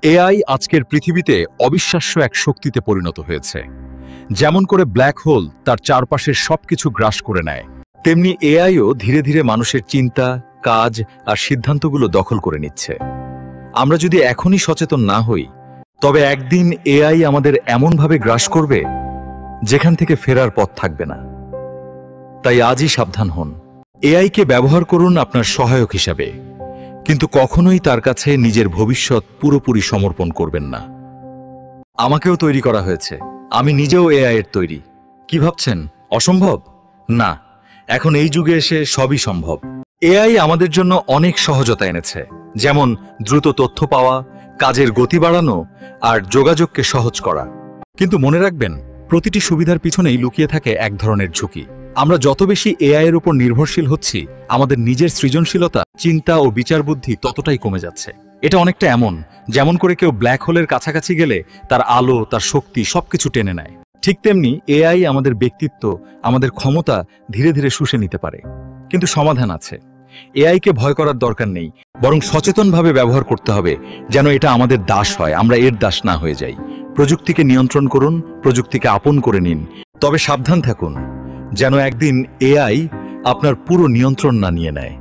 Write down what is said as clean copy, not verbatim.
AI আজকের পৃথিবীতে অবিশ্বাস্য এক শক্তিতে পরিণত হয়েছে। যেমন করে ব্ল্যাক হোল তার চারপাশের সবকিছু গ্রাস করে নেয়, তেমনি এআইও ধীরে ধীরে মানুষের চিন্তা, কাজ আর সিদ্ধান্তগুলো দখল করে নিচ্ছে। আমরা যদি এখনই সচেতন না হই, তবে একদিন এআই আমাদের এমনভাবে গ্রাস করবে যেখান থেকে ফেরার পথ থাকবে না। তাই আজই সাবধান হন। এআইকে ব্যবহার করুন আপনার সহায়ক হিসাবে, কিন্তু কখনোই তার কাছে নিজের ভবিষ্যৎ পুরোপুরি সমর্পণ করবেন না। আমাকেও তৈরি করা হয়েছে, আমি নিজেও এআই এর তৈরি। কি ভাবছেন অসম্ভব? না, এখন এই যুগে এসে সবই সম্ভব। এআই আমাদের জন্য অনেক সহজতা এনেছে, যেমন দ্রুত তথ্য পাওয়া, কাজের গতি বাড়ানো আর যোগাযোগকে সহজ করা। কিন্তু মনে রাখবেন, প্রতিটি সুবিধার পিছনেই লুকিয়ে থাকে এক ধরনের ঝুঁকি। আমরা যত বেশি এআই এর উপর নির্ভরশীল হচ্ছি, আমাদের নিজের সৃজনশীলতা, চিন্তা ও বিচার বুদ্ধি ততটাই কমে যাচ্ছে। এটা অনেকটা এমন, যেমন করে কেউ ব্ল্যাক হোলের কাছাকাছি গেলে তার আলো, তার শক্তি সবকিছু টেনে নেয়। ঠিক তেমনি এআই আমাদের ব্যক্তিত্ব, আমাদের ক্ষমতা ধীরে ধীরে শুষে নিতে পারে। কিন্তু সমাধান আছে। এআইকে ভয় করার দরকার নেই, বরং সচেতনভাবে ব্যবহার করতে হবে, যেন এটা আমাদের দাস হয়, আমরা এর দাস না হয়ে যাই। প্রযুক্তিকে নিয়ন্ত্রণ করুন, প্রযুক্তিকে আপন করে নিন, তবে সাবধান থাকুন যেন একদিন এআই আপনার পুরো নিয়ন্ত্রণ না নিয়ে নেয়।